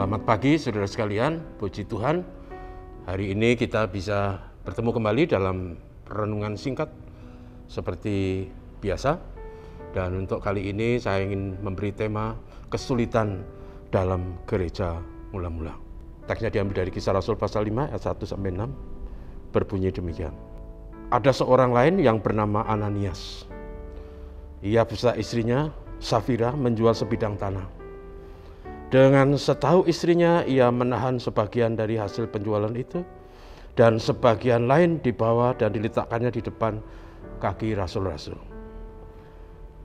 Selamat pagi saudara sekalian, puji Tuhan. Hari ini kita bisa bertemu kembali dalam renungan singkat seperti biasa. Dan untuk kali ini saya ingin memberi tema kesulitan dalam gereja mula-mula. Teksnya diambil dari Kisah Rasul pasal 5 ayat 1-6, berbunyi demikian. Ada seorang lain yang bernama Ananias. Ia beserta istrinya Safira menjual sebidang tanah. Dengan setahu istrinya, ia menahan sebagian dari hasil penjualan itu, dan sebagian lain dibawa dan diletakkannya di depan kaki rasul-rasul.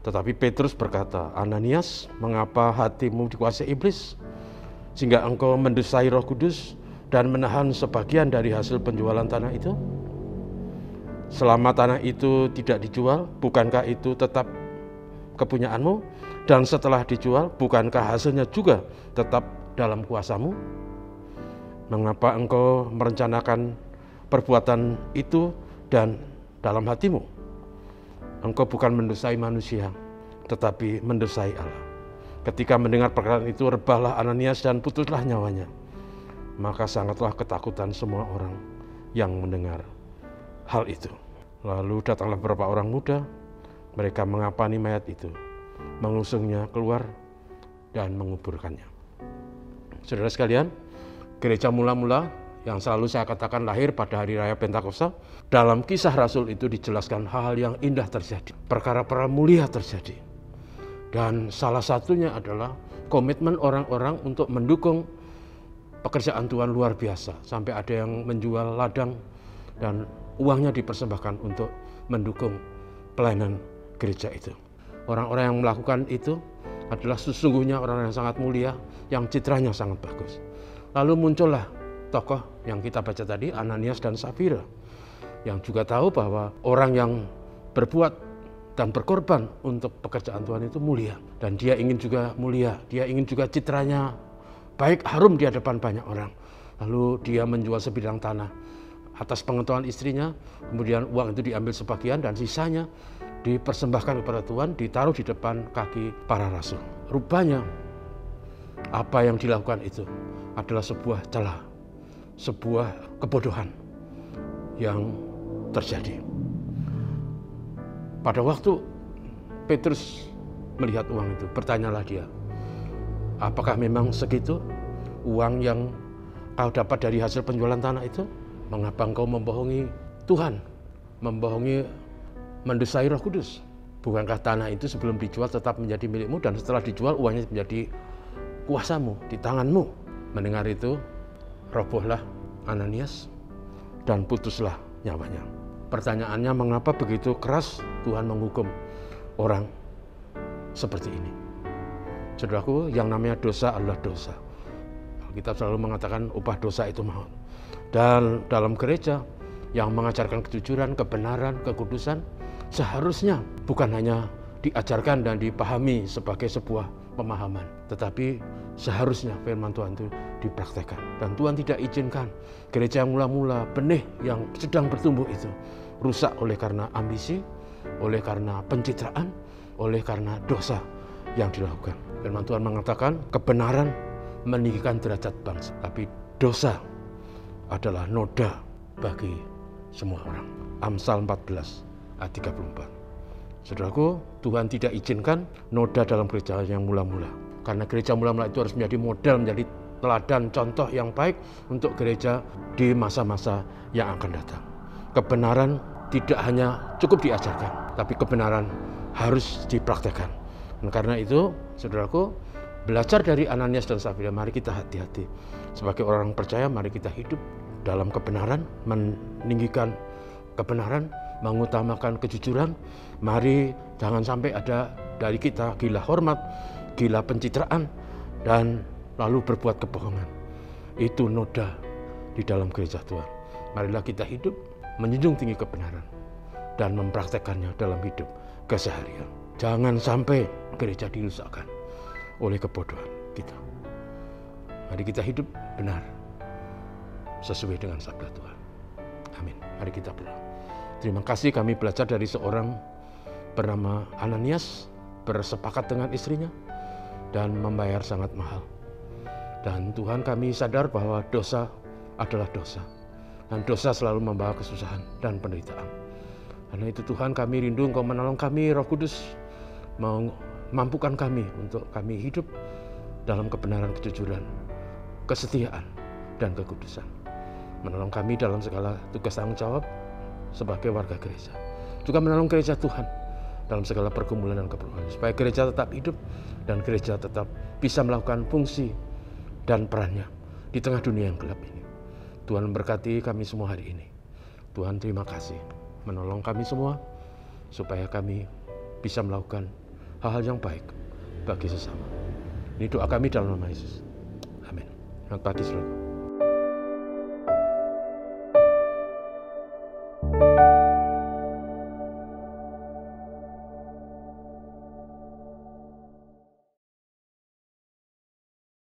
Tetapi Petrus berkata, Ananias, mengapa hatimu dikuasai iblis, sehingga engkau mendesai Roh Kudus dan menahan sebagian dari hasil penjualan tanah itu? Selama tanah itu tidak dijual, bukankah itu tetap kepunyaanmu? Dan setelah dijual, bukankah hasilnya juga tetap dalam kuasamu? Mengapa engkau merencanakan perbuatan itu dan dalam hatimu? Engkau bukan mendesai manusia, tetapi mendesai Allah. Ketika mendengar perkataan itu, rebahlah Ananias dan putuslah nyawanya. Maka sangatlah ketakutan semua orang yang mendengar hal itu. Lalu datanglah beberapa orang muda, mereka mengapani mayat itu, mengusungnya keluar dan menguburkannya. Saudara sekalian, gereja mula-mula yang selalu saya katakan lahir pada hari raya Pentakosta, dalam Kisah Rasul itu dijelaskan hal-hal yang indah terjadi, perkara-perkara mulia terjadi. Dan salah satunya adalah komitmen orang-orang untuk mendukung pekerjaan Tuhan luar biasa, sampai ada yang menjual ladang dan uangnya dipersembahkan untuk mendukung pelayanan gereja itu. Orang-orang yang melakukan itu adalah sesungguhnya orang yang sangat mulia, yang citranya sangat bagus. Lalu muncullah tokoh yang kita baca tadi, Ananias dan Safira, yang juga tahu bahwa orang yang berbuat dan berkorban untuk pekerjaan Tuhan itu mulia. Dan dia ingin juga mulia, dia ingin juga citranya baik, harum di hadapan banyak orang. Lalu dia menjual sebidang tanah atas pengetahuan istrinya, kemudian uang itu diambil sebagian dan sisanya dipersembahkan kepada Tuhan, ditaruh di depan kaki para rasul. Rupanya apa yang dilakukan itu adalah sebuah celah, sebuah kebodohan yang terjadi. Pada waktu Petrus melihat uang itu, bertanyalah dia, apakah memang segitu uang yang kau dapat dari hasil penjualan tanah itu? Mengapa engkau membohongi Tuhan, mendesai Roh Kudus? Bukankah tanah itu sebelum dijual tetap menjadi milikmu, dan setelah dijual uangnya menjadi kuasamu, di tanganmu? Mendengar itu, robohlah Ananias dan putuslah nyawanya. Pertanyaannya, mengapa begitu keras Tuhan menghukum orang seperti ini? Saudaraku, yang namanya dosa adalah dosa. Kita selalu mengatakan upah dosa itu maut. Dan dalam gereja yang mengajarkan kejujuran, kebenaran, kekudusan, seharusnya bukan hanya diajarkan dan dipahami sebagai sebuah pemahaman, tetapi seharusnya firman Tuhan itu dipraktekkan. Dan Tuhan tidak izinkan gereja yang mula-mula, benih yang sedang bertumbuh itu rusak oleh karena ambisi, oleh karena pencitraan, oleh karena dosa yang dilakukan. Firman Tuhan mengatakan kebenaran meninggikan derajat bangsa, tapi dosa adalah noda bagi semua orang. Amsal 14 ayat 34. Saudaraku, Tuhan tidak izinkan noda dalam gereja yang mula-mula. Karena gereja mula-mula itu harus menjadi model, menjadi teladan, contoh yang baik untuk gereja di masa-masa yang akan datang. Kebenaran tidak hanya cukup diajarkan, tapi kebenaran harus dipraktekkan. Dan karena itu, saudaraku, belajar dari Ananias dan Safira, mari kita hati-hati. Sebagai orang percaya, mari kita hidup dalam kebenaran, meninggikan kebenaran, mengutamakan kejujuran. Mari jangan sampai ada dari kita gila hormat, gila pencitraan, dan lalu berbuat kebohongan. Itu noda di dalam gereja Tuhan. Marilah kita hidup menjunjung tinggi kebenaran dan mempraktekannya dalam hidup keseharian. Jangan sampai gereja dirusakkan oleh kebodohan kita. Mari kita hidup benar sesuai dengan sabda Tuhan. Amin. Mari kita berdoa. Terima kasih, kami belajar dari seorang bernama Ananias, bersepakat dengan istrinya dan membayar sangat mahal. Dan Tuhan, kami sadar bahwa dosa adalah dosa. Dan dosa selalu membawa kesusahan dan penderitaan. Karena itu Tuhan, kami rindu Engkau menolong kami, Roh Kudus, mampukan kami untuk kami hidup dalam kebenaran, kejujuran, kesetiaan, dan kekudusan. Menolong kami dalam segala tugas tanggung jawab sebagai warga gereja. Juga menolong gereja Tuhan dalam segala pergumulan dan keperluan, supaya gereja tetap hidup dan gereja tetap bisa melakukan fungsi dan perannya di tengah dunia yang gelap ini. Tuhan memberkati kami semua hari ini. Tuhan, terima kasih menolong kami semua supaya kami bisa melakukan hal-hal yang baik bagi sesama. Ini doa kami dalam nama Yesus. Amin. Selamat pagi, saudara.